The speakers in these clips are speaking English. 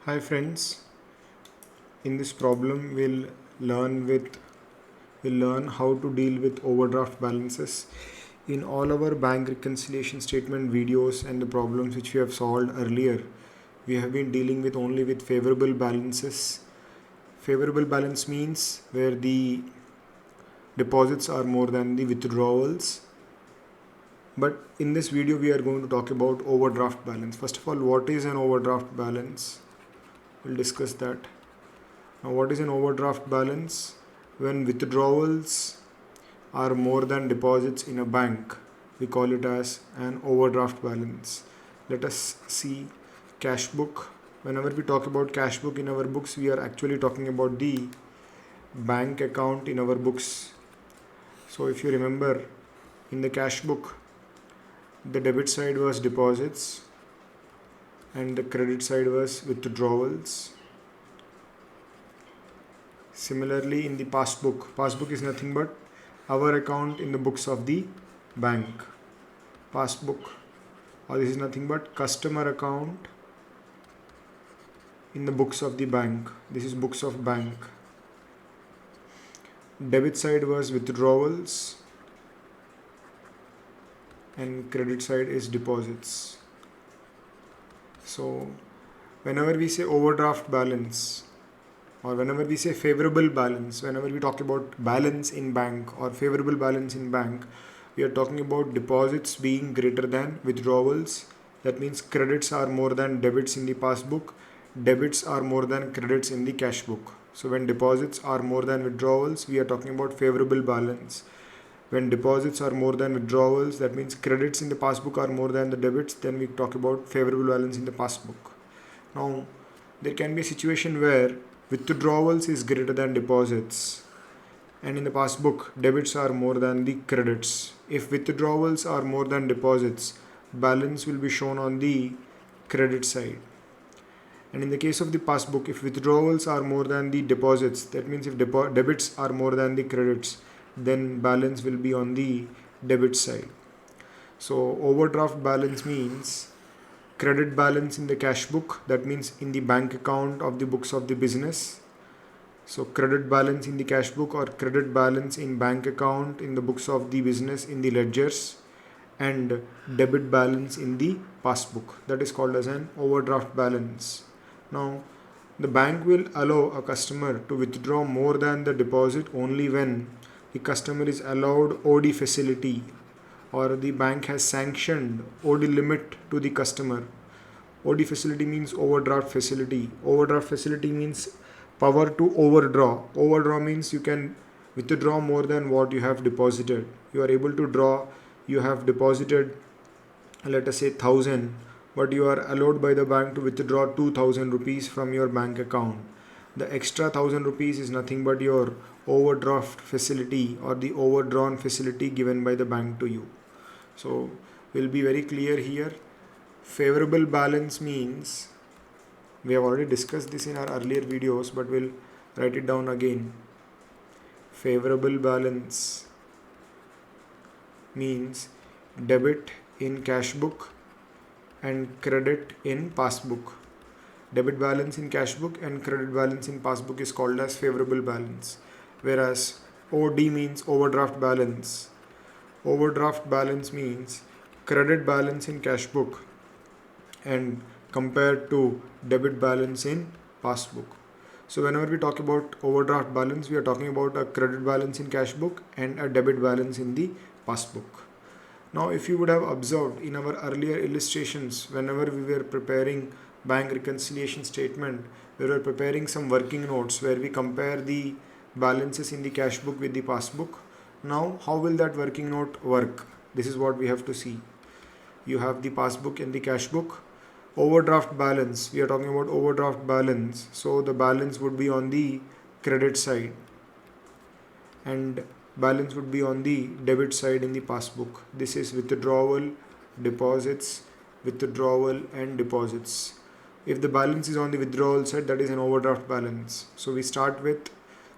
Hi friends, in this problem we'll learn how to deal with overdraft balances. In all our bank reconciliation statement videos and the problems which we have solved earlier, we have been dealing with only with favorable balances. Favorable balance means where the deposits are more than the withdrawals. But in this video we are going to talk about overdraft balance. First of all, what is an overdraft balance? We'll discuss that. Now, what is an overdraft balance? When withdrawals are more than deposits in a bank, we call it as an overdraft balance. Let us see cash book. Whenever we talk about cash book in our books, we are actually talking about the bank account in our books. So, if you remember, in the cash book, the debit side was deposits and the credit side was withdrawals. Similarly, in the passbook is nothing but our account in the books of the bank. Passbook, or this is nothing but customer account in the books of the bank. This is books of bank. Debit side was withdrawals and credit side is deposits. So, whenever we say overdraft balance, or whenever we say favorable balance, whenever we talk about balance in bank or favorable balance in bank, we are talking about deposits being greater than withdrawals. That means credits are more than debits in the passbook, debits are more than credits in the cash book. So when deposits are more than withdrawals, we are talking about favorable balance. When deposits are more than withdrawals, that means credits in the passbook are more than the debits, then we talk about favorable balance in the passbook. Now, there can be a situation where withdrawals is greater than deposits, and in the passbook debits are more than the credits. If withdrawals are more than deposits, balance will be shown on the credit side. And in the case of the passbook, if withdrawals are more than the deposits, that means if debits are more than the credits, then balance will be on the debit side. So overdraft balance means credit balance in the cash book, that means in the bank account of the books of the business. So credit balance in the cash book or credit balance in bank account in the books of the business in the ledgers, and debit balance in the passbook, that is called as an overdraft balance. Now, the bank will allow a customer to withdraw more than the deposit only when the customer is allowed OD facility, or the bank has sanctioned OD limit to the customer. OD facility means overdraft facility. Overdraft facility means power to overdraw. Overdraw means you can withdraw more than what you have deposited. You are able to draw, you have deposited, let us say 1000, but you are allowed by the bank to withdraw 2000 rupees from your bank account. The extra 1000 rupees is nothing but your overdraft facility or the overdrawn facility given by the bank to you. So, we'll be very clear here. Favorable balance means, we have already discussed this in our earlier videos, but we'll write it down again. Favorable balance means debit in cash book and credit in passbook. Debit balance in cash book and credit balance in passbook is called as favorable balance. Whereas OD means overdraft balance. Overdraft balance means credit balance in cash book and compared to debit balance in passbook. So whenever we talk about overdraft balance, we are talking about a credit balance in cash book and a debit balance in the passbook. Now, if you would have observed in our earlier illustrations, whenever we were preparing bank reconciliation statement, we were preparing some working notes where we compare the balances in the cash book with the passbook. Now, how will that working note work? This is what we have to see. You have the passbook and the cash book. Overdraft balance, we are talking about overdraft balance, so the balance would be on the credit side and balance would be on the debit side in the passbook. This is withdrawal, deposits, withdrawal and deposits. If the balance is on the withdrawal side, that is an overdraft balance. So we start with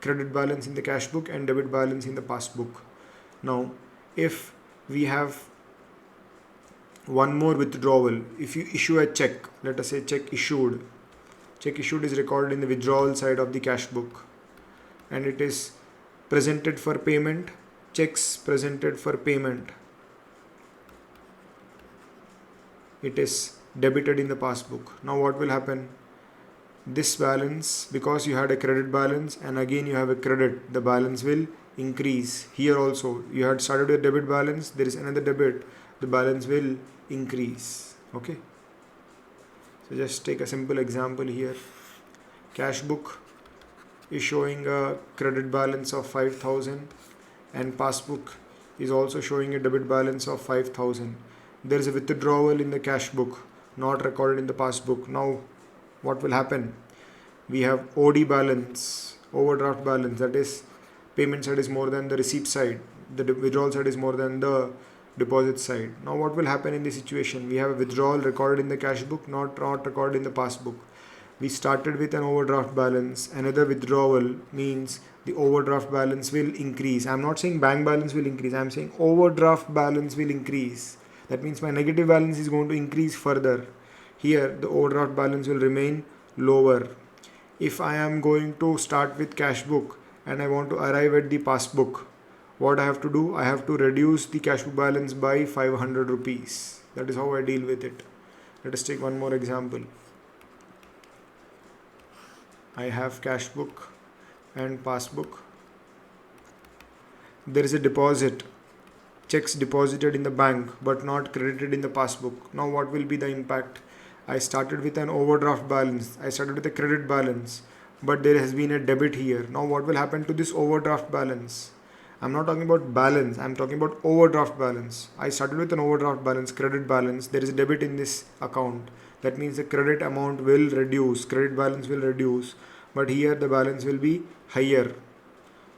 credit balance in the cash book and debit balance in the passbook. Now, if we have one more withdrawal, if you issue a check, let us say check issued, Check issued is recorded in the withdrawal side of the cash book, and it is presented for payment. Checks presented for payment, it is debited in the passbook. Now what will happen? This balance, because you had a credit balance and again you have a credit, the balance will increase. Here also you had started with a debit balance, there is another debit, the balance will increase. Okay, so just take a simple example here. Cash book is showing a credit balance of 5,000 and passbook is also showing a debit balance of 5,000. There is a withdrawal in the cash book, not recorded in the passbook. Now what will happen? We have OD balance, overdraft balance, that is payment side is more than the receipt side, the withdrawal side is more than the deposit side. Now what will happen in this situation? We have a withdrawal recorded in the cash book, not recorded in the passbook. We started with an overdraft balance, another withdrawal means the overdraft balance will increase. I'm not saying bank balance will increase, I'm saying overdraft balance will increase. That means my negative balance is going to increase further. Here the overdraft balance will remain lower. If I am going to start with cash book and I want to arrive at the passbook, what I have to do? I have to reduce the cash book balance by 500 rupees. That is how I deal with it. Let us take one more example. I have cash book and passbook. There is a deposit, checks deposited in the bank but not credited in the passbook. Now what will be the impact? I started with an overdraft balance, I started with a credit balance, but there has been a debit here. Now what will happen to this overdraft balance? I'm not talking about balance, I'm talking about overdraft balance. I started with an overdraft balance, credit balance, there is a debit in this account. That means the credit amount will reduce, credit balance will reduce, but here the balance will be higher.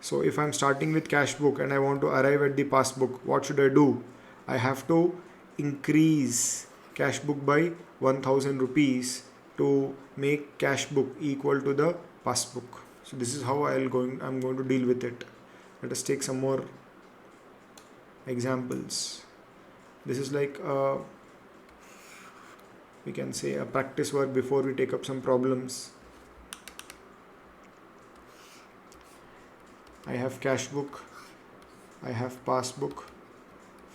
So if I'm starting with cash book and I want to arrive at the passbook, what should I do? I have to increase cash book by 1000 rupees to make cash book equal to the passbook. So this is how I'm going to deal with it. Let us take some more examples. This is like we can say a practice work before we take up some problems. I have cash book, I have passbook,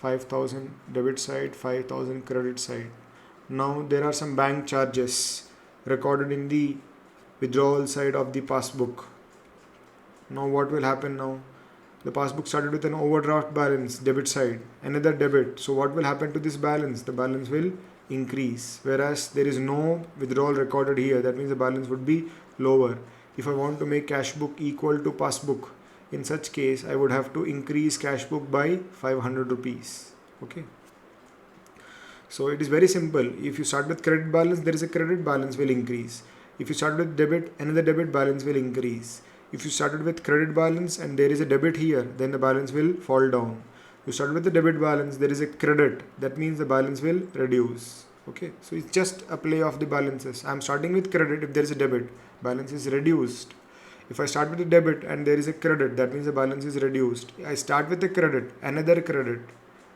5,000 debit side, 5,000 credit side. Now there are some bank charges recorded in the withdrawal side of the passbook. Now what will happen now? The passbook started with an overdraft balance, debit side, another debit. So what will happen to this balance? The balance will increase, whereas there is no withdrawal recorded here. That means the balance would be lower. If I want to make cash book equal to passbook, in such case I would have to increase cash book by 500 rupees. Okay. So it is very simple. If you start with credit balance, there is a credit balance will increase. If you start with debit, another debit balance will increase. If you started with credit balance and there is a debit here, then the balance will fall down. You started with the debit balance, there is a credit, that means the balance will reduce. Okay, so it's just a play of the balances. I'm starting with credit, if there is a debit, balance is reduced. If I start with a debit and there is a credit, that means the balance is reduced. I start with a credit, another credit,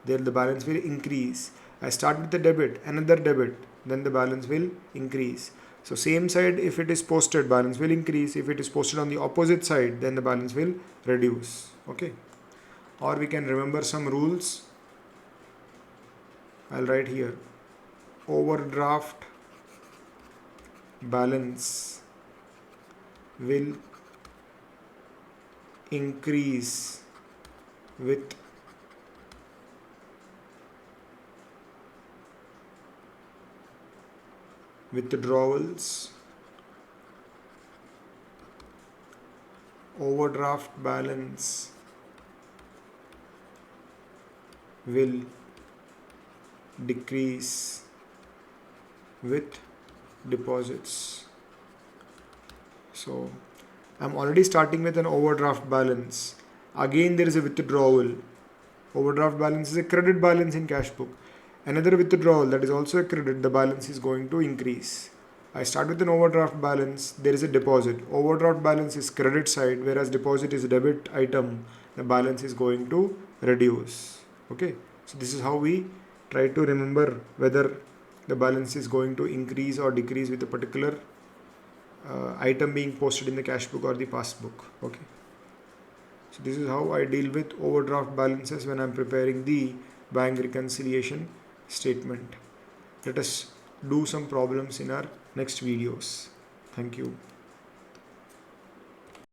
then the balance will increase. I start with the debit, another debit, then the balance will increase. So same side, if it is posted, balance will increase. If it is posted on the opposite side, then the balance will reduce. Okay. Or we can remember some rules. I'll write here. Overdraft balance will increase with withdrawals. Overdraft balance will decrease with deposits. So I'm already starting with an overdraft balance. Again there is a withdrawal. Overdraft balance is a credit balance in cash book. Another withdrawal, that is also a credit, the balance is going to increase. I start with an overdraft balance, there is a deposit. Overdraft balance is credit side, whereas deposit is debit item. The balance is going to reduce. Okay, so this is how we try to remember whether the balance is going to increase or decrease with a particular item being posted in the cash book or the passbook. Okay, so this is how I deal with overdraft balances when I'm preparing the bank reconciliation statement. Let us do some problems in our next videos. Thank you.